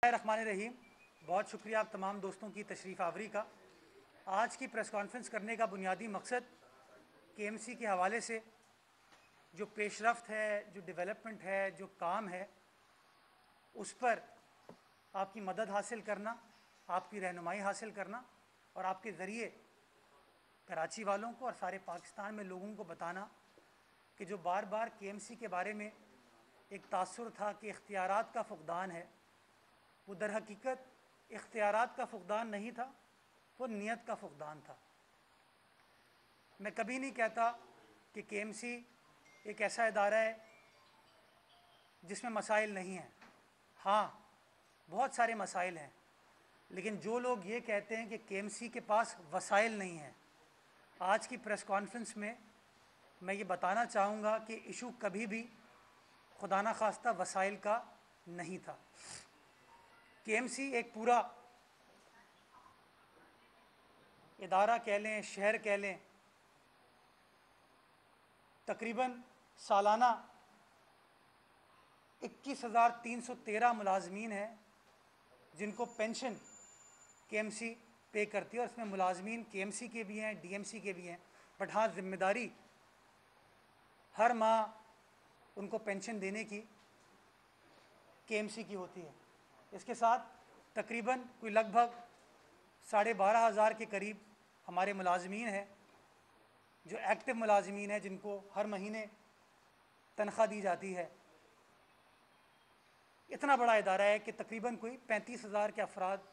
रहीम। बहुत शुक्रिया आप तमाम दोस्तों की तशरीफ़ आवरी का। आज की प्रेस कॉन्फ्रेंस करने का बुनियादी मकसद केएमसी के हवाले से जो पेशरफ्त है, जो डेवलपमेंट है, जो काम है, उस पर आपकी मदद हासिल करना, आपकी रहनुमाई हासिल करना और आपके ज़रिए कराची वालों को और सारे पाकिस्तान में लोगों को बताना कि जो बार बार केएमसी के बारे में एक तासुर था कि इख्तियारात का फ़ुक़दान है, वो दर हकीकत इख्तियारात का फ़ुक़दान नहीं था, वो नीयत का फ़ुक़दान था। मैं कभी नहीं कहता कि केएमसी एक ऐसा इदारा है जिसमें मसाइल नहीं हैं। हाँ, बहुत सारे मसाइल हैं, लेकिन जो लोग ये कहते हैं कि केएमसी के पास वसाइल नहीं हैं, आज की प्रेस कॉन्फ्रेंस में मैं ये बताना चाहूँगा कि इशू कभी भी खुदा न खास्ता वसाइल का नहीं था। केएमसी एक पूरा इदारा कह लें, शहर कह लें, तकरीबन सालाना 21,313 मुलाजमीन हैं जिनको पेंशन केएमसी पे करती है, और इसमें मुलाजमीन केएमसी के भी हैं, डीएमसी के भी हैं। बट हाँ, ज़िम्मेदारी हर माह उनको पेंशन देने की केएमसी की होती है। इसके साथ तकरीबन कोई लगभग 12,500 के करीब हमारे मुलाजमीन हैं जो एक्टिव मुलाजमीन हैं, जिनको हर महीने तनख्वाह दी जाती है। इतना बड़ा इदारा है कि तकरीबन कोई 35,000 के अफराद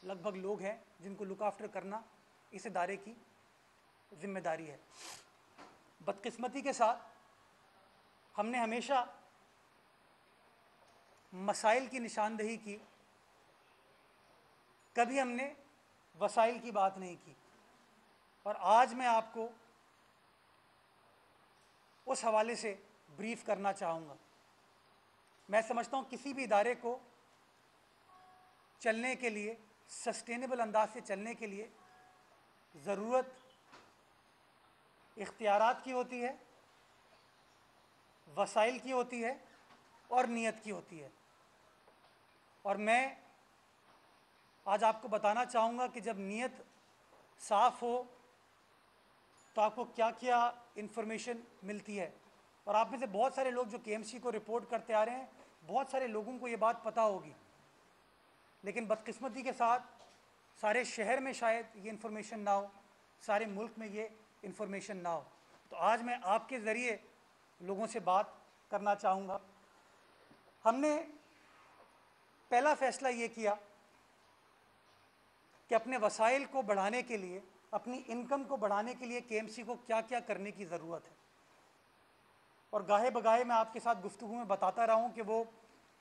लगभग लोग हैं जिनको लुक आफ्टर करना इस इदारे की ज़िम्मेदारी है। बदकिस्मती के साथ हमने हमेशा मसाइल की निशानदही की, कभी हमने वसाइल की बात नहीं की। और आज मैं आपको उस हवाले से ब्रीफ करना चाहूँगा। मैं समझता हूँ किसी भी इदारे को चलने के लिए, सस्टेनेबल अंदाज से चलने के लिए ज़रूरत इख्तियारात की होती है, वसाइल की होती है और नीयत की होती है। और मैं आज आपको बताना चाहूँगा कि जब नीयत साफ़ हो तो आपको क्या क्या इन्फॉर्मेशन मिलती है। और आप में से बहुत सारे लोग जो केएमसी को रिपोर्ट करते आ रहे हैं, बहुत सारे लोगों को ये बात पता होगी, लेकिन बदकिस्मती के साथ सारे शहर में शायद ये इन्फॉर्मेशन ना हो, सारे मुल्क में ये इन्फॉर्मेशन ना हो। तो आज मैं आपके ज़रिए लोगों से बात करना चाहूँगा। हमने पहला फ़ैसला ये किया कि अपने वसाइल को बढ़ाने के लिए, अपनी इनकम को बढ़ाने के लिए केएमसी को क्या क्या करने की ज़रूरत है। और गाहे बगाहे मैं आपके साथ गुफ्तगू में बताता रहा हूँ कि वो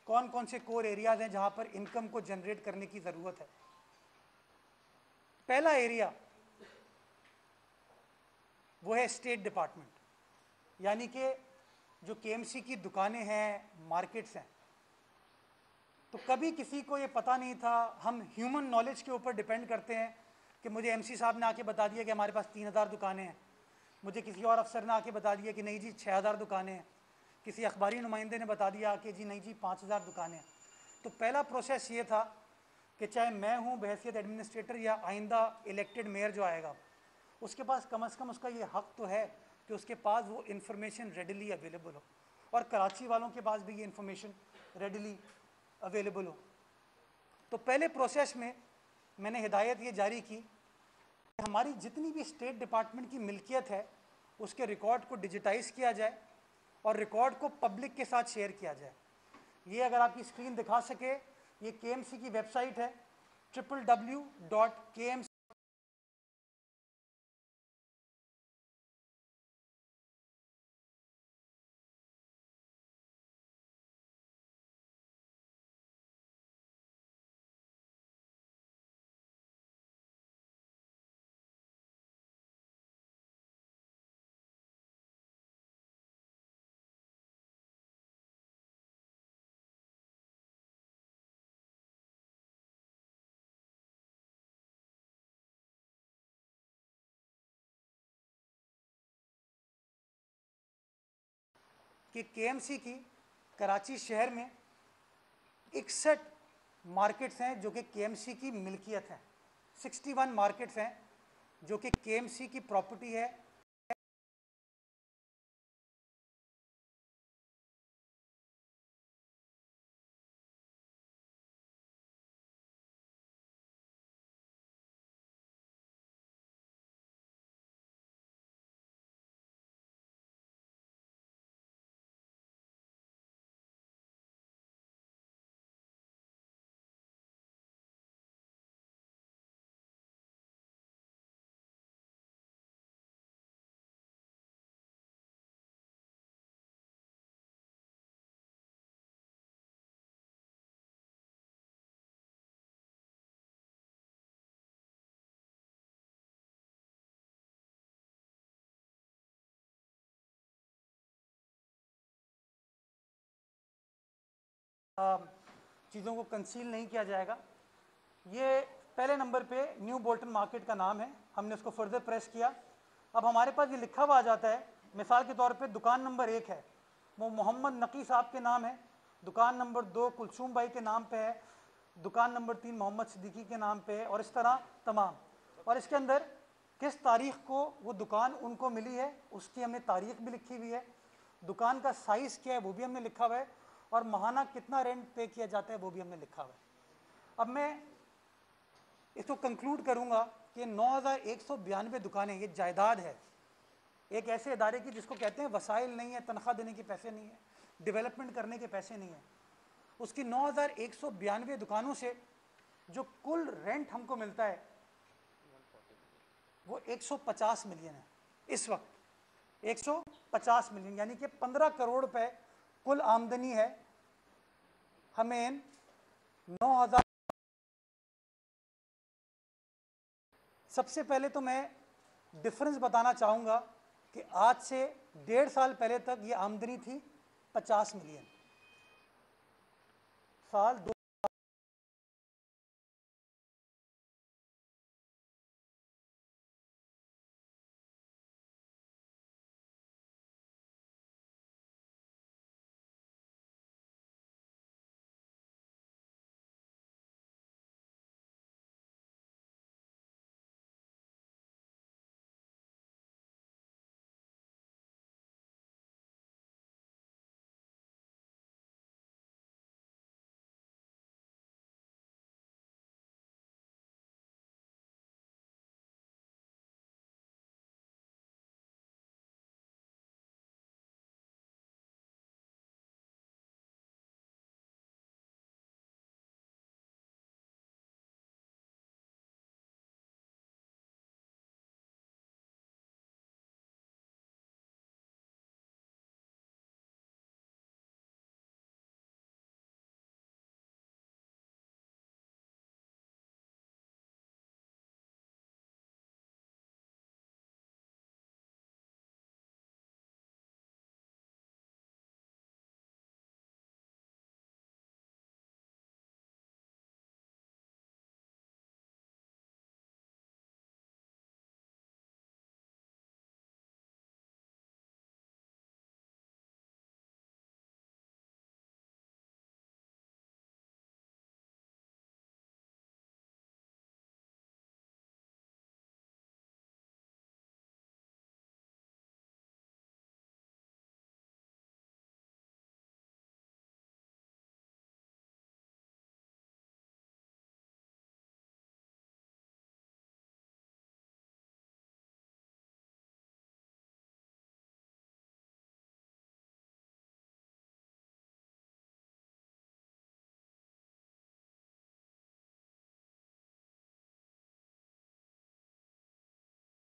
कौन कौन से कोर एरियाज़ हैं जहाँ पर इनकम को जनरेट करने की ज़रूरत है। पहला एरिया वो है स्टेट डिपार्टमेंट, यानी कि जो केएमसी की दुकानें हैं, मार्केट्स हैं। तो कभी किसी को ये पता नहीं था, हम ह्यूमन नॉलेज के ऊपर डिपेंड करते हैं कि मुझे एमसी साहब ने आके बता दिया कि हमारे पास 3,000 दुकानें हैं, मुझे किसी और अफसर ने आके बता दिया कि नहीं जी 6,000 दुकानें हैं, किसी अखबारी नुमाइंदे ने बता दिया कि जी नहीं जी 5,000 दुकानें हैं। तो पहला प्रोसेस ये था कि चाहे मैं हूँ बहैसियत एडमिनिस्ट्रेटर या आइंदा इलेक्टेड मेयर जो आएगा, उसके पास कम से कम उसका ये हक़ तो है कि उसके पास वो इन्फॉर्मेशन रेडीली अवेलेबल हो, और कराची वालों के पास भी ये इन्फॉर्मेशन रेडीली अवेलेबल हो। तो पहले प्रोसेस में मैंने हिदायत ये जारी की कि हमारी जितनी भी स्टेट डिपार्टमेंट की मिल्कियत है उसके रिकॉर्ड को डिजिटाइज़ किया जाए और रिकॉर्ड को पब्लिक के साथ शेयर किया जाए। ये अगर आपकी स्क्रीन दिखा सके, ये केएमसी की वेबसाइट है www.kmc कि केएमसी की कराची शहर में 61 मार्केट्स हैं जो कि केएमसी की मिल्कियत हैं, 61 मार्केट्स हैं जो कि केएमसी की प्रॉपर्टी है। चीज़ों को कंसील नहीं किया जाएगा। ये पहले नंबर पे न्यू बोल्टन मार्केट का नाम है, हमने उसको फर्दर प्रेस किया। अब हमारे पास ये लिखा हुआ आ जाता है, मिसाल के तौर पे दुकान नंबर 1 है वो मोहम्मद नकी साहब के नाम है, दुकान नंबर 2 कुलसूम भाई के नाम पे है, दुकान नंबर 3 मोहम्मद सिद्दीकी के नाम पे है, और इस तरह तमाम। और इसके अंदर किस तारीख को वो दुकान उनको मिली है उसकी हमने तारीख भी लिखी हुई है, दुकान का साइज़ क्या है वो भी हमने लिखा हुआ है, और माहाना कितना रेंट पे किया जाता है वो भी हमने लिखा हुआ है। अब मैं इसको कंक्लूड करूंगा कि 9192 दुकानें, ये जायदाद है एक ऐसे इदारे की जिसको कहते हैं वसाइल नहीं है, तनख्वाह देने के पैसे नहीं है, डेवलपमेंट करने के पैसे नहीं है, उसकी 9192 दुकानों से जो कुल रेंट हमको मिलता है वो 150 मिलियन है इस वक्त, 150 मिलियन, यानी कि 15 करोड़ रुपए कुल आमदनी है हमें 9000। सबसे पहले तो मैं डिफरेंस बताना चाहूँगा कि आज से 1.5 साल पहले तक ये आमदनी थी 50 मिलियन, साल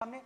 2हमने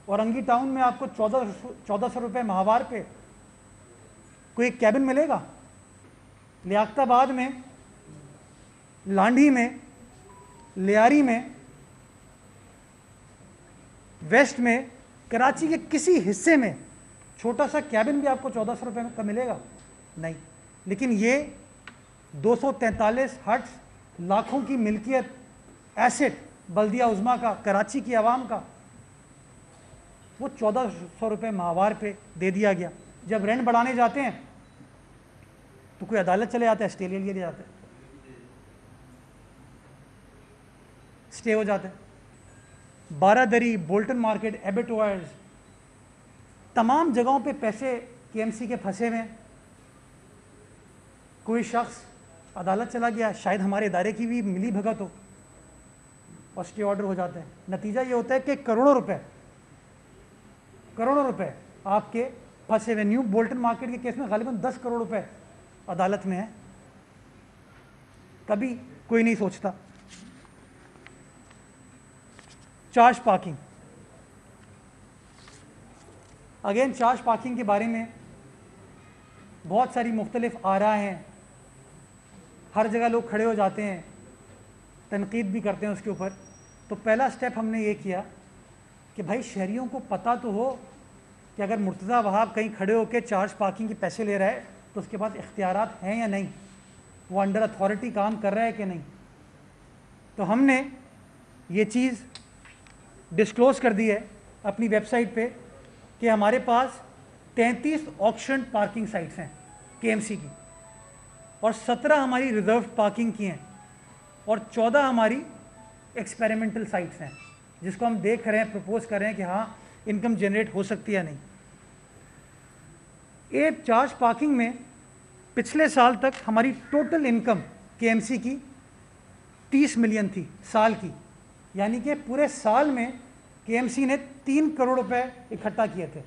औरंगी टाउन में आपको 1400 रुपये माहवार पे कोई एक कैबिन मिलेगा? लियाकताबाद में, लांढी में, लियारी में, वेस्ट में, कराची के किसी हिस्से में छोटा सा कैबिन भी आपको 1400 रुपये का मिलेगा? नहीं। लेकिन ये 243 हट्स, लाखों की मिल्कियत, एसेट बल्दिया उज़्मा का, कराची की आवाम का, वो 1400 रुपये माहवार पे दे दिया गया। जब रेंट बढ़ाने जाते हैं तो कोई अदालत चले जाता है, स्टे ले लिया जाता है, स्टे हो जाता है। बारादरी, बोल्टन मार्केट, एबेटॉयर्स, तमाम जगहों पे पैसे केएमसी के फंसे हुए हैं। कोई शख्स अदालत चला गया, शायद हमारे इदारे की भी मिली भगत हो, और स्टे ऑर्डर हो जाता है। नतीजा ये होता है कि करोड़ों रुपए आपके फंसे हुए। न्यू बोल्टन मार्केट के केस में गालिबन 10 करोड़ रुपए अदालत में है। कभी कोई नहीं सोचता। Charge parking, again charge parking के बारे में बहुत सारी मुख्तलिफ आरा हैं, हर जगह लोग खड़े हो जाते हैं, तनकीद भी करते हैं उसके ऊपर। तो पहला स्टेप हमने ये किया कि भाई शहरियों को पता तो हो कि अगर मुर्तज़ा वहाब कहीं खड़े होकर चार्ज पार्किंग के पैसे ले रहा है तो उसके पास इख्तियारात हैं या नहीं, वो अंडर अथॉरिटी काम कर रहा है कि नहीं। तो हमने ये चीज़ डिस्क्लोज़ कर दी है अपनी वेबसाइट पे कि हमारे पास 33 ऑक्शन पार्किंग साइट्स हैं केएमसी की, और 17 हमारी रिजर्व पार्किंग की हैं, और 14 हमारी एक्सपेरिमेंटल साइट्स हैं जिसको हम देख रहे हैं, प्रपोज कर रहे हैं कि हाँ इनकम जनरेट हो सकती है या नहीं। एक चार्ज पार्किंग में पिछले साल तक हमारी टोटल इनकम केएमसी की 30 मिलियन थी साल की, यानी कि पूरे साल में केएमसी ने 3 करोड़ रुपए इकट्ठा किए थे।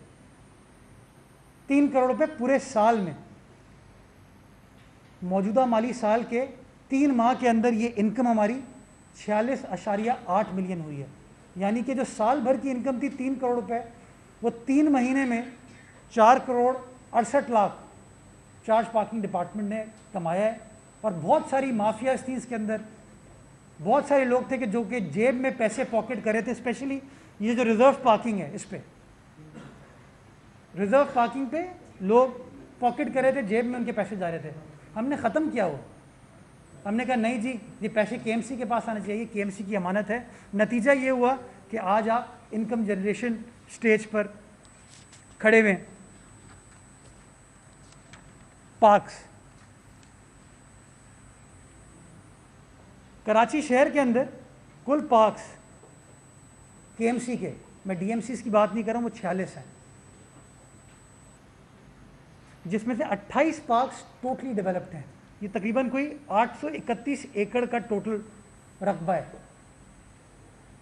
3 करोड़ रुपए पूरे साल में। मौजूदा माली साल के 3 माह के अंदर ये इनकम हमारी 46.8 मिलियन हुई है, यानी कि जो साल भर की इनकम थी 3 करोड़ रुपए, वो 3 महीने में 4 crore 68 lakh charge parking department ने कमाया है। और बहुत सारी माफियाज थी इसके अंदर, बहुत सारे लोग थे कि जो कि जेब में पैसे पॉकेट कर रहे थे। स्पेशली ये जो रिजर्व पार्किंग है, इस पे रिजर्व पार्किंग पे लोग पॉकेट कर रहे थे, जेब में उनके पैसे जा रहे थे। हमने ख़त्म किया वो, हमने कहा नहीं जी, ये पैसे केएमसी के पास आना चाहिए, केएमसी की अमानत है। नतीजा ये हुआ कि आज आप इनकम जनरेशन स्टेज पर खड़े हुए। पार्क्स, कराची शहर के अंदर कुल पार्क्स केएमसी के, मैं डीएमसी की बात नहीं कर रहा हूँ, वो 46 हैं, जिसमें से 28 पार्क्स टोटली डेवलप्ड हैं। ये तकरीबन कोई 831 एकड़ का टोटल रकबा है।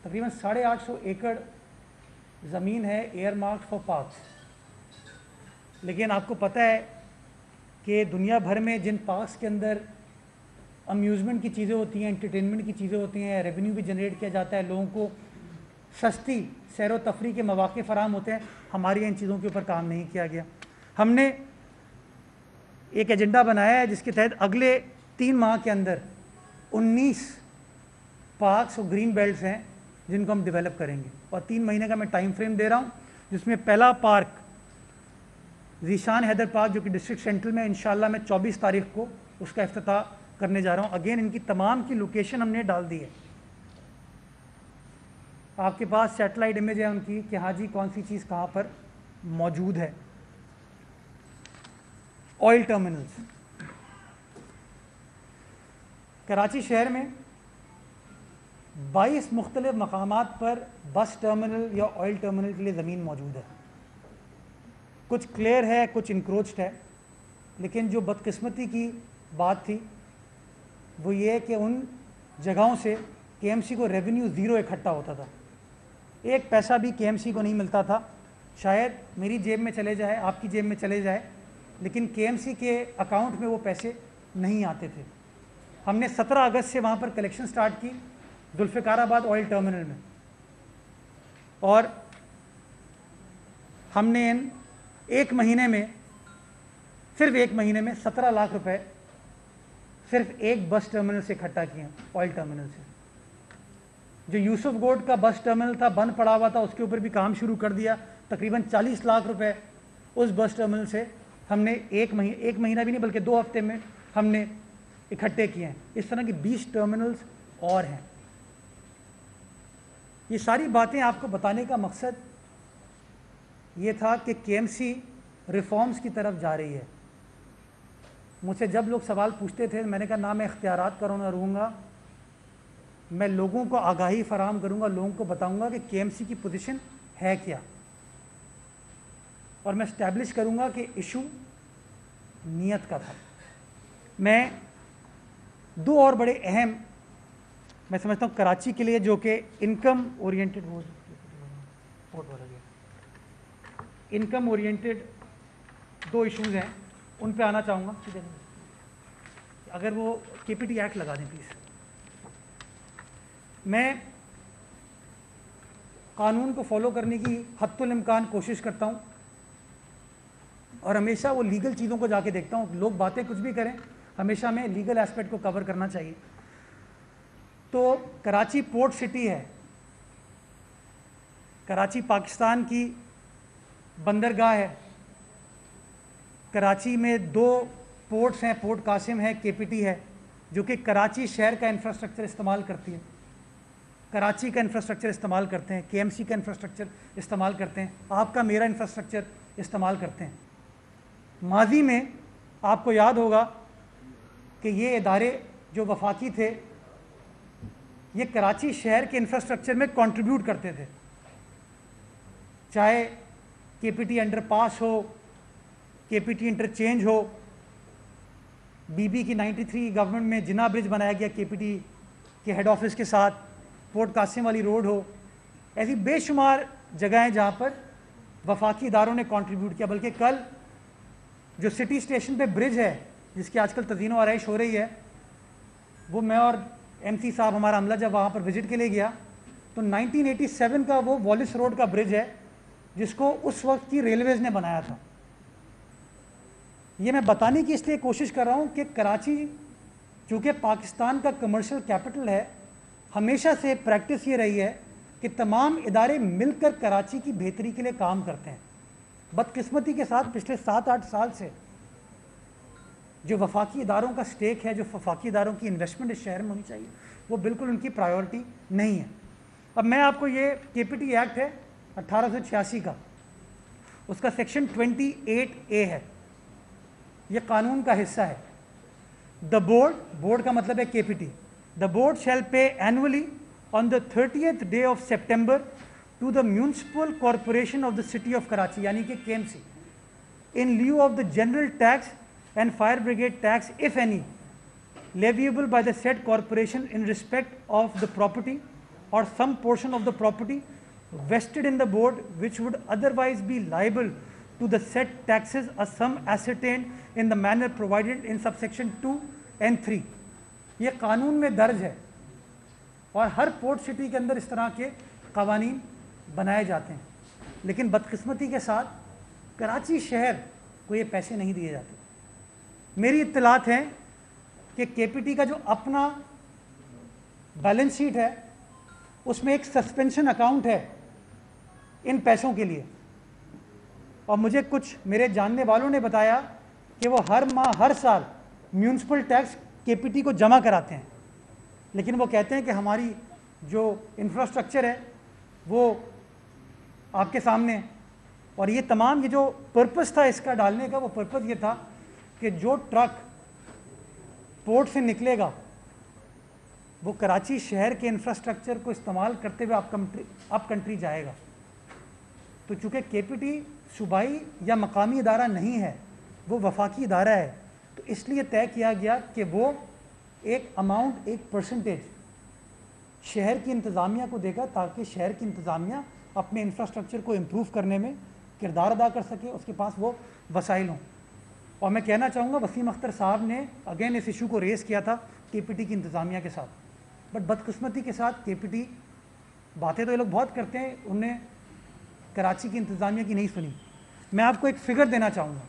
तकरीबन 850 एकड़ ज़मीन है एयर मार्क्स फॉर पार्क्स। लेकिन आपको पता है कि दुनिया भर में जिन पार्क्स के अंदर अम्यूज़मेंट की चीज़ें होती हैं, एंटरटेनमेंट की चीज़ें होती हैं, रेवेन्यू भी जनरेट किया जाता है, लोगों को सस्ती सैर व तफरी के मौक़े फ़राहम होते हैं, हमारे यहाँ इन चीज़ों के ऊपर काम नहीं किया गया। हमने एक एजेंडा बनाया है जिसके तहत अगले 3 माह के अंदर 19 पार्क्स और ग्रीन बेल्ट्स हैं जिनको हम डेवलप करेंगे, और 3 महीने का मैं टाइम फ्रेम दे रहा हूँ, जिसमें पहला पार्क ज़ीशान हैदर पार्क जो कि डिस्ट्रिक्ट सेंट्रल में, इंशाल्लाह मैं 24 तारीख को उसका इफ्तिताह करने जा रहा हूँ। अगेन इनकी तमाम की लोकेशन हमने डाल दी है, आपके पास सैटेलाइट इमेज है उनकी कि हाँ जी कौन सी चीज़ कहाँ पर मौजूद है। ऑयल टर्मिनल्स, कराची शहर में 22 मुख्तलिफ मकामात पर बस टर्मिनल या ऑयल टर्मिनल के लिए ज़मीन मौजूद है। कुछ क्लियर है, कुछ इंक्रोच्ड है, लेकिन जो बदकिस्मती की बात थी वो ये है कि उन जगहों से केएमसी को रेवेन्यू ज़ीरो इकट्ठा होता था, एक पैसा भी केएमसी को नहीं मिलता था। शायद मेरी जेब में चले जाए, आपकी जेब में चले जाए, लेकिन केएमसी के अकाउंट में वो पैसे नहीं आते थे। हमने 17 अगस्त से वहाँ पर कलेक्शन स्टार्ट की जुल्फ़िकाराबाद ऑयल टर्मिनल में, और हमने इन एक महीने में, सिर्फ एक महीने में 17 लाख रुपए सिर्फ एक बस टर्मिनल से इकट्ठा किए हैं, ऑयल टर्मिनल से। जो यूसुफगोड का बस टर्मिनल था, बंद पड़ा हुआ था, उसके ऊपर भी काम शुरू कर दिया। तकरीबन 40 लाख रुपए उस बस टर्मिनल से हमने एक महीना भी नहीं बल्कि 2 हफ्ते में हमने इकट्ठे किए हैं। इस तरह की 20 टर्मिनल्स और हैं। ये सारी बातें आपको बताने का मकसद ये था कि केएमसी रिफॉर्म्स की तरफ जा रही है। मुझसे जब लोग सवाल पूछते थे, मैंने कहा ना मैं इख्तियारात करूँगा रहूँगा, मैं लोगों को आगाही फराहम करूँगा, लोगों को बताऊँगा कि केएमसी की पोजीशन है क्या, और मैं इस्टेब्लिश करूँगा कि इशू नीयत का था। मैं 2 और बड़े अहम, मैं समझता हूँ कराची के लिए, जो कि income oriented income oriented 2 issues हैं, उन पे आना चाहूँगा। अगर वो केपीटी एक्ट लगा दें प्लीज़। मैं कानून को फॉलो करने की हद्दुल इम्कान कोशिश करता हूँ और हमेशा वो लीगल चीज़ों को जाके देखता हूँ। लोग बातें कुछ भी करें, हमेशा हमें लीगल एस्पेक्ट को कवर करना चाहिए। तो कराची पोर्ट सिटी है, कराची पाकिस्तान की बंदरगाह है। कराची में 2 पोर्ट्स हैं, पोर्ट कासिम है, केपीटी है, जो कि कराची शहर का इंफ्रास्ट्रक्चर इस्तेमाल करती है। कराची का इंफ्रास्ट्रक्चर इस्तेमाल करते हैं, केएमसी का इंफ्रास्ट्रक्चर इस्तेमाल करते हैं, आपका मेरा इंफ्रास्ट्रक्चर इस्तेमाल करते हैं। माजी में आपको याद होगा कि ये इदारे जो वफाकी थे, ये कराची शहर के इंफ्रास्ट्रक्चर में कंट्रीब्यूट करते थे, चाहे केपीटी अंडरपास हो, केपीटी इंटरचेंज हो। बीबी की 93 गवर्नमेंट में जिना ब्रिज बनाया गया केपीटी के हेड ऑफिस के साथ, पोर्ट कासिम वाली रोड हो, ऐसी बेशुमार जगह हैं जहाँ पर वफाकी इदारों ने कंट्रीब्यूट किया। बल्कि कल जो सिटी स्टेशन पे ब्रिज है, जिसकी आजकल तज़ीनो आरइश हो रही है, वो मैं और एमसी साहब, हमारा अमला जब वहाँ पर विज़िट के लिए गया तो 1987 का वो वॉलिस रोड का ब्रिज है, जिसको उस वक्त की रेलवेज़ ने बनाया था। ये मैं बताने की इसलिए कोशिश कर रहा हूँ कि कराची चूँकि पाकिस्तान का कमर्शियल कैपिटल है, हमेशा से प्रैक्टिस ये रही है कि तमाम इदारे मिलकर कराची की बेहतरी के लिए काम करते हैं। बदकिस्मती के साथ पिछले 7-8 साल से जो वफाकी इदारों का स्टेक है, जो वफाकी इदारों की इन्वेस्टमेंट इस शहर में होनी चाहिए, वो बिल्कुल उनकी प्रायोरिटी नहीं है। अब मैं आपको ये केपीटी एक्ट है 1886 का, उसका सेक्शन 28A है, ये कानून का हिस्सा है। द बोर्ड का मतलब है केपीटी, द बोर्ड शैल पे annually on the 30th day of September to the Municipal Corporation of the City of Karachi, यानी कि KMC, in lieu of the general tax and fire brigade tax, if any, leviable by the said corporation in respect of the property or some portion of the property vested in the board, which would otherwise be liable to the said taxes, a sum ascertained in the manner provided in subsection 2 and 3। ये कानून में दर्ज है और हर port city के अंदर इस तरह के कवानीन बनाए जाते हैं। लेकिन बदकिस्मती के साथ कराची शहर को ये पैसे नहीं दिए जाते। मेरी इत्तलात हैं कि केपीटी का जो अपना बैलेंस शीट है, उसमें एक सस्पेंशन अकाउंट है इन पैसों के लिए, और मुझे कुछ मेरे जानने वालों ने बताया कि वो हर माह, हर साल म्यूनसिपल टैक्स केपीटी को जमा कराते हैं। लेकिन वो कहते हैं कि हमारी जो इंफ्रास्ट्रक्चर है वो आपके सामने है। और ये तमाम, ये जो पर्पस था इसका डालने का, वो पर्पस ये था कि जो ट्रक पोर्ट से निकलेगा वो कराची शहर के इंफ्रास्ट्रक्चर को इस्तेमाल करते हुए अप कंट्री जाएगा। तो चूँकि केपीटी सूबाई या मकामी इदारा नहीं है, वो वफाकी इदारा है, तो इसलिए तय किया गया कि वो एक अमाउंट, एक परसेंटेज शहर की इंतज़ामिया को देगा, ताकि शहर की इंतज़ामिया अपने इंफ्रास्ट्रक्चर को इम्प्रूव करने में किरदार अदा कर सके, उसके पास वो वसाइल हों। और मैं कहना चाहूँगा, वसीम अख्तर साहब ने अगेन इस इशू को रेज़ किया था केपीटी की इंतज़ामिया के साथ, बट बदकिस्मती के साथ केपीटी, बातें तो ये लोग बहुत करते हैं, उन्हें कराची की इंतज़ामिया की नहीं सुनी। मैं आपको एक फ़िगर देना चाहूँगा,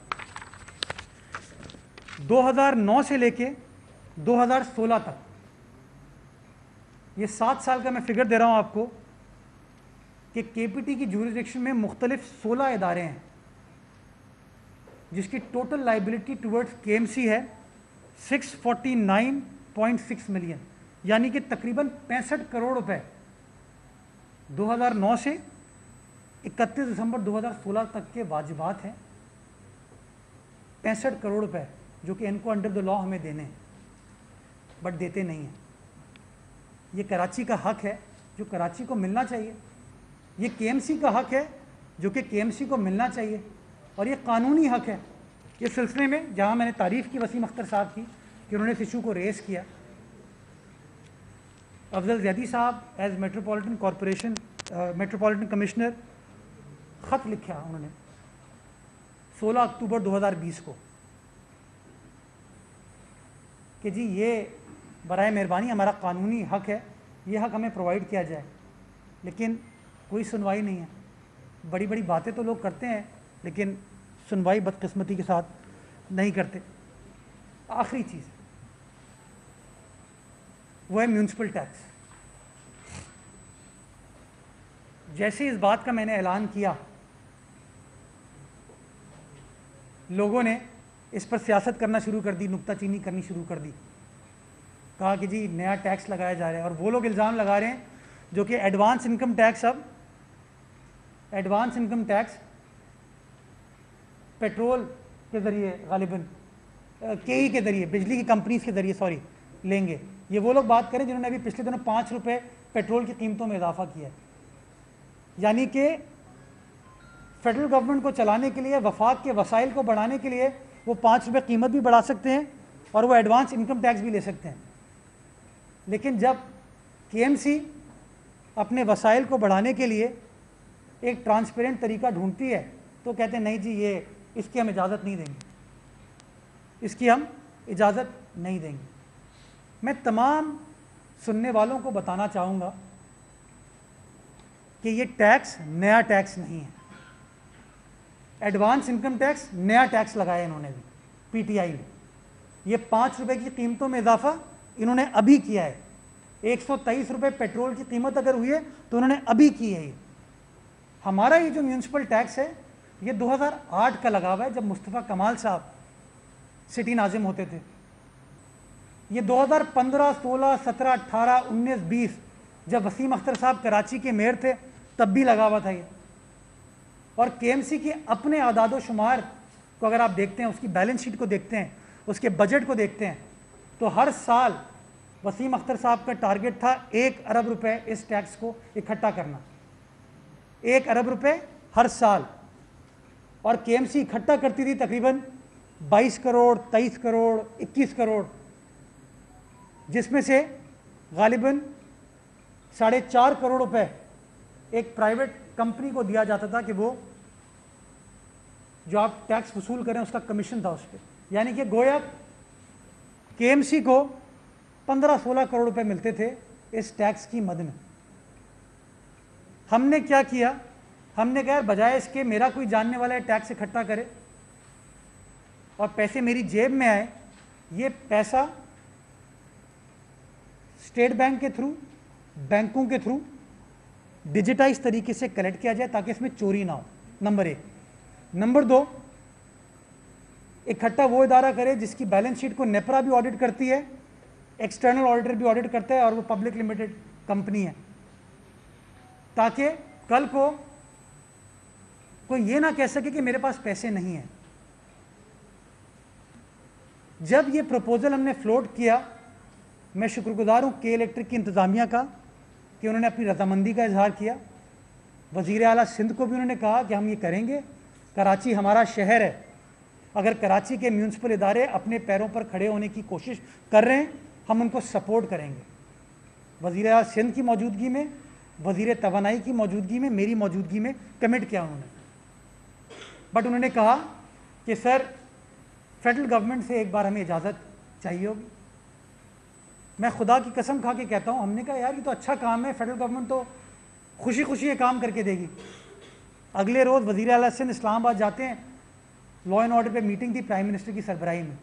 2009 से लेके 2016 तक, ये 7 साल का मैं फ़िगर दे रहा हूँ आपको, कि KPT की जुरिसडिक्शन में मुख्तलिफ 16 इदारे हैं जिसकी टोटल लाइबिलिटी टुवर्ड्स KMC है 649.6 मिलियन, यानी कि तकरीबन 65 करोड़ रुपए 2009 से 31 दिसंबर 2016 तक के वाजिबात हैं। 65 करोड़ रुपए जो कि इनको अंडर द लॉ हमें देने हैं, बट देते नहीं हैं। ये कराची का हक है जो कराची को मिलना चाहिए, ये KMC का हक है जो कि KMC को मिलना चाहिए, और ये कानूनी हक है। इस सिलसिले में जहाँ मैंने तारीफ़ की वसीम अख्तर साहब की कि उन्होंने इस इशू को रेस किया, अफजल ज़ैदी साहब as metropolitan corporation metropolitan commissioner ख़त लिखा उन्होंने 16 अक्टूबर 2020 को कि जी ये बराए मेहरबानी हमारा कानूनी हक है, ये हक हमें प्रोवाइड किया जाए, लेकिन कोई सुनवाई नहीं है। बड़ी बड़ी बातें तो लोग करते हैं लेकिन सुनवाई बदकिस्मती के साथ नहीं करते। आखिरी चीज़ वो है म्यूनसिपल टैक्स। जैसे इस बात का मैंने ऐलान किया, लोगों ने इस पर सियासत करना शुरू कर दी, नुक्ताचीनी करनी शुरू कर दी, कहा कि जी नया टैक्स लगाया जा रहा है। और वो लोग इल्ज़ाम लगा रहे हैं जो कि एडवांस इनकम टैक्स, अब एडवांस इनकम टैक्स पेट्रोल के ज़रिए गालिबन KE के ज़रिए, बिजली की कंपनीज़ के ज़रिए सॉरी लेंगे। ये वो लोग बात करें जिन्होंने अभी पिछले दिनों 5 रुपये पेट्रोल की कीमतों में इजाफा किया है। यानी कि फेडरल गवर्नमेंट को चलाने के लिए, वफाक के वसाइल को बढ़ाने के लिए वो 5 रुपये कीमत भी बढ़ा सकते हैं और वो एडवांस इनकम टैक्स भी ले सकते हैं। लेकिन जब KMC अपने वसाइल को बढ़ाने के लिए एक ट्रांसपेरेंट तरीका ढूंढती है तो कहते हैं नहीं जी ये इसकी हम इजाज़त नहीं देंगे, इसकी हम इजाज़त नहीं देंगे। मैं तमाम सुनने वालों को बताना चाहूँगा कि ये टैक्स नया टैक्स नहीं है। एडवांस इनकम टैक्स नया टैक्स लगाया इन्होंने भी, PTI ने। ये 5 रुपये की कीमतों में इजाफा इन्होंने अभी किया है। 123 रुपये पेट्रोल की कीमत अगर हुई है तो उन्होंने अभी की है। ये हमारा ये जो म्यूनसिपल टैक्स है ये 2008 का लगा हुआ है, जब मुस्तफ़ा कमाल साहब सिटी नाजिम होते थे। ये 2015, 16, 17, 18, 19, 20 जब वसीम अख्तर साहब कराची के मेयर थे तब भी लगा हुआ था ये। और KMC के अपने आदादो शुमार को अगर आप देखते हैं, उसकी बैलेंस शीट को देखते हैं, उसके बजट को देखते हैं, तो हर साल वसीम अख्तर साहब का टारगेट था 1 अरब रुपए इस टैक्स को इकट्ठा करना। 1 अरब रुपए हर साल। और KMC इकट्ठा करती थी तकरीबन 22 करोड़, 23 करोड़, 21 करोड़, जिसमें से गालिबन 4.5 करोड़ रुपए एक प्राइवेट कंपनी को दिया जाता था कि वो जो आप टैक्स वसूल करें उसका कमीशन था उस पर। यानी कि गोया KMC को 15-16 करोड़ रुपए मिलते थे इस टैक्स की मद में। हमने क्या किया, हमने कहा बजाय इसके मेरा कोई जानने वाला है टैक्स इकट्ठा करे और पैसे मेरी जेब में आए, ये पैसा स्टेट बैंक के थ्रू, बैंकों के थ्रू डिजिटाइज तरीके से कलेक्ट किया जाए ताकि इसमें चोरी ना हो, नंबर 1। नंबर 2, इकट्ठा वो इदारा करे जिसकी बैलेंस शीट को नेपरा भी ऑडिट करती है, एक्सटर्नल ऑडिटर भी ऑडिट करता है और वो पब्लिक लिमिटेड कंपनी है, ताकि कल को कोई ये ना कह सके कि मेरे पास पैसे नहीं हैं। जब ये प्रपोजल हमने फ्लोट किया, मैं शुक्रगुजार हूँ के इलेक्ट्रिक की इंतज़ामिया का कि उन्होंने अपनी रजामंदी का इजहार किया। वज़ीर आला सिंध को भी उन्होंने कहा कि हम ये करेंगे, कराची हमारा शहर है, अगर कराची के म्यूनसिपल इदारे अपने पैरों पर खड़े होने की कोशिश कर रहे हैं हम उनको सपोर्ट करेंगे। वज़ीर आला सिंध की मौजूदगी में, वज़ीर तवानाई की मौजूदगी में, मेरी मौजूदगी में कमिट किया उन्होंने। बट उन्होंने कहा कि सर फेडरल गवर्नमेंट से एक बार हमें इजाज़त चाहिए होगी। मैं खुदा की कसम खा के कहता हूँ, हमने कहा यार ये तो अच्छा काम है, फेडरल गवर्नमेंट तो खुशी खुशी ये काम करके देगी। अगले रोज़ वज़ीर आला सिंध इस्लामाबाद जाते हैं, लॉ एंड ऑर्डर पे मीटिंग थी प्राइम मिनिस्टर की सरबराही में,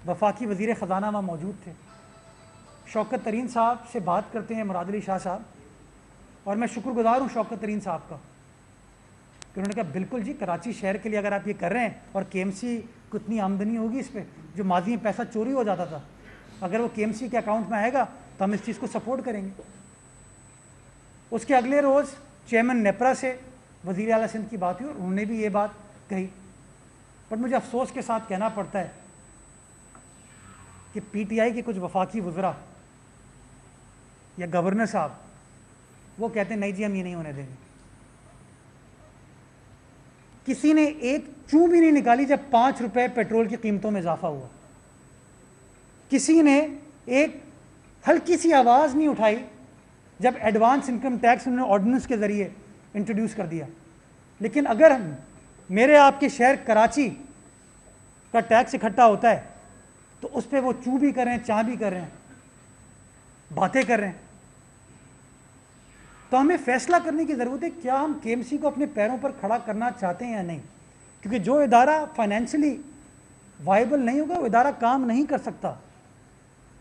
वफाकी वज़ीर ख़जाना वहाँ मौजूद थे। शौकत तरीन साहब से बात करते हैं मुराद अली शाह साहब, और मैं शुक्रगुजार हूँ शौकत तरीन साहब का कि उन्होंने कहा बिल्कुल जी, कराची शहर के लिए अगर आप ये कर रहे हैं और KMC को इतनी आमदनी होगी इस पर, जो माजी में पैसा चोरी हो जाता था, अगर वो KMC के अकाउंट में आएगा तो हम इस चीज़ को सपोर्ट करेंगे। उसके अगले रोज़ चेयरमैन नेपरा से वज़ीर आला सिंध की बात हुई और उन्होंने भी ये बात कही। पर मुझे अफसोस के साथ कहना पड़ता है कि PTI के कुछ वफाकी वज़रा या गवर्नर साहब वो कहते हैं नहीं जी हम ये नहीं होने देंगे। किसी ने एक चूं भी नहीं निकाली जब 5 रुपए पेट्रोल की कीमतों में इजाफा हुआ। किसी ने एक हल्की सी आवाज़ नहीं उठाई जब एडवांस इनकम टैक्स उन्होंने ऑर्डिनेंस के ज़रिए इंट्रोड्यूस कर दिया। लेकिन अगर मेरे आपके शहर कराची का टैक्स इकट्ठा होता है तो उस पर वो चू भी कर रहे हैं, चा भी कर रहे हैं, बातें कर रहे हैं। तो हमें फैसला करने की ज़रूरत है, क्या हम KMC को अपने पैरों पर खड़ा करना चाहते हैं या नहीं। क्योंकि जो इदारा फाइनेंशियली वाइबल नहीं होगा वो इदारा काम नहीं कर सकता।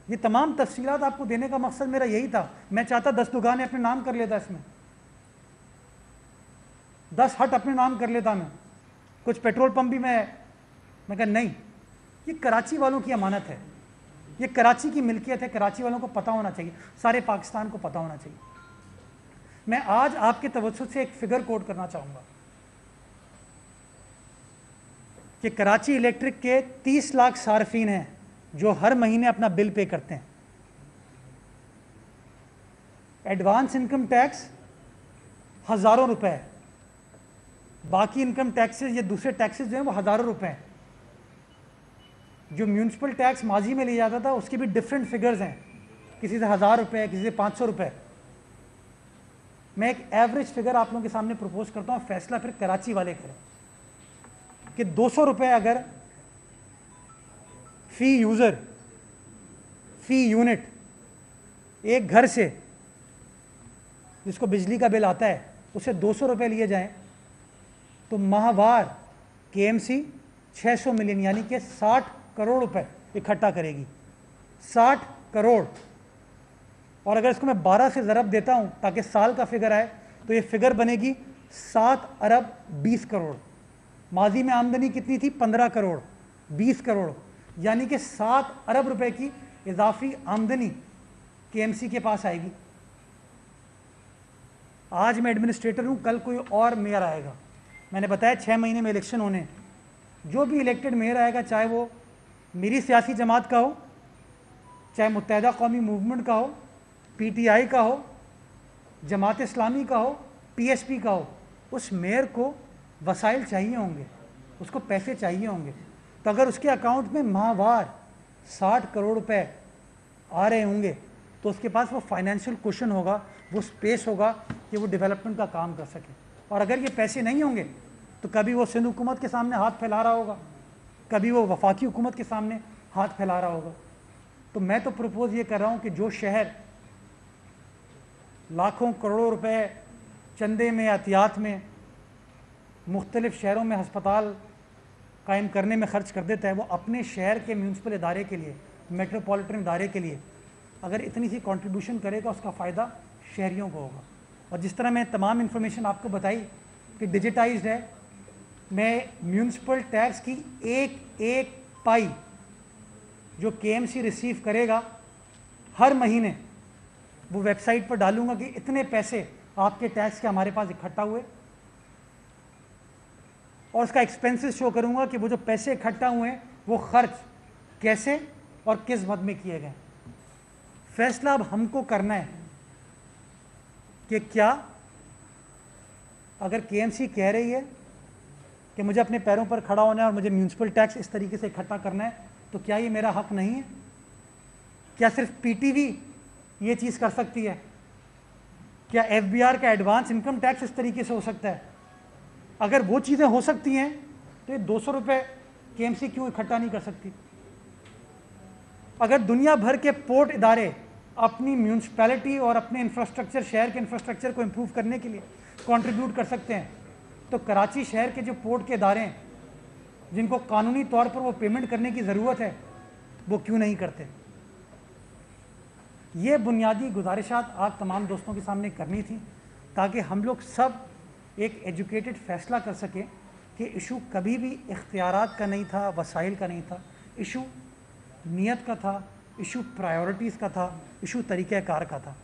ये तमाम तफसीलात आपको देने का मकसद मेरा यही था। मैं चाहता 10 दुकानें अपने नाम कर लेता, इसमें 10 हट अपने नाम कर लेता, मैं कुछ पेट्रोल पंप भी मैं कहा नहीं, ये कराची वालों की अमानत है, ये कराची की मिल्कियत है, कराची वालों को पता होना चाहिए, सारे पाकिस्तान को पता होना चाहिए। मैं आज आपके तवज्जुह से एक फिगर कोट करना चाहूँगा कि कराची इलेक्ट्रिक के 30 लाख सार्फिन हैं जो हर महीने अपना बिल पे करते हैं। एडवांस इनकम टैक्स हज़ारों रुपए है, बाकी इनकम टैक्सेस या दूसरे टैक्सेस जो हैं वो हज़ारों रुपए हैं। जो म्यूनसिपल टैक्स माजी में लिया जाता था उसके भी डिफरेंट फिगर्स हैं, किसी से 1000 रुपये, किसी से 500 रुपये। मैं एक एवरेज फिगर आप लोगों के सामने प्रपोज करता हूँ, फैसला फिर कराची वाले करें कि 200 रुपये अगर फी यूज़र, फी यूनिट एक घर से जिसको बिजली का बिल आता है उसे 200 रुपये लिए जाएं तो माहवार KMC 600 मिलियन यानी कि 60 करोड़ रुपए इकट्ठा करेगी। 60 करोड़। और अगर इसको मैं 12 से ज़रब देता हूं ताकि साल का फिगर आए तो ये फिगर बनेगी 7 अरब 20 करोड़। माजी में आमदनी कितनी थी? 15 करोड़, 20 करोड़, यानी कि 7 अरब रुपए की इजाफी आमदनी KMC के पास आएगी। आज मैं एडमिनिस्ट्रेटर हूं, कल कोई और मेयर आएगा। मैंने बताया 6 महीने में इलेक्शन होने, जो भी इलेक्टेड मेयर आएगा, चाहे वो मेरी सियासी जमात का हो, चाहे मुत्तहिदा कौमी मूवमेंट का हो, PTI का हो, जमात इस्लामी का हो, PSP का हो, उस मेयर को वसाइल चाहिए होंगे, उसको पैसे चाहिए होंगे। तो अगर उसके अकाउंट में माहवार 60 करोड़ रुपए आ रहे होंगे तो उसके पास वो फाइनेंशियल कुशन होगा, वो स्पेस होगा कि वो डेवलपमेंट का काम कर सके। और अगर ये पैसे नहीं होंगे तो कभी वो सिंध हुकूमत के सामने हाथ फैला रहा होगा, कभी वो वफाकी हुकूमत के सामने हाथ फैला रहा होगा। तो मैं तो प्रपोज ये कर रहा हूँ कि जो शहर लाखों करोड़ों रुपए चंदे में, एहतियात में, मुख्तलिफ शहरों में हस्पताल कायम करने में ख़र्च कर देता है, वो अपने शहर के म्यूनसिपल इदारे के लिए, मेट्रोपॉलिटन इदारे के लिए अगर इतनी सी कंट्रीब्यूशन करेगा, उसका फ़ायदा शहरियों को होगा। और जिस तरह मैं तमाम इन्फॉर्मेशन आपको बताई कि डिजिटाइज्ड है, मैं म्यूनसिपल टैक्स की एक एक पाई जो KMC रिसीव करेगा हर महीने वो वेबसाइट पर डालूंगा कि इतने पैसे आपके टैक्स के हमारे पास इकट्ठा हुए, और उसका एक्सपेंसेस शो करूंगा कि वो जो पैसे इकट्ठा हुए हैं वो खर्च कैसे और किस मद में किए गए। फैसला अब हमको करना है कि क्या अगर KMC कह रही है कि मुझे अपने पैरों पर खड़ा होना है और मुझे म्यूनसिपल टैक्स इस तरीके से इकट्ठा करना है, तो क्या ये मेरा हक नहीं है? क्या सिर्फ PTV ये चीज़ कर सकती है? क्या FBR का एडवांस इनकम टैक्स इस तरीके से हो सकता है? अगर वो चीज़ें हो सकती हैं तो ये 200 रुपये KMC क्यों इकट्ठा नहीं कर सकती? अगर दुनिया भर के पोर्ट इदारे अपनी म्यूनसिपैलिटी और अपने इंफ्रास्ट्रक्चर, शहर के इंफ्रास्ट्रक्चर को इम्प्रूव करने के लिए कंट्रीब्यूट कर सकते हैं, तो कराची शहर के जो पोर्ट के इदारे हैं जिनको कानूनी तौर पर वो पेमेंट करने की ज़रूरत है वो क्यों नहीं करते। ये बुनियादी गुजारिशात आज तमाम दोस्तों के सामने करनी थी ताकि हम लोग सब एक एजुकेटेड फ़ैसला कर सकें कि इशू कभी भी इख्तियारात का नहीं था, वसाइल का नहीं था, इशू नीयत का था, इशू प्रायोरिटीज़ का था, इशू तरीक़ाकार का था।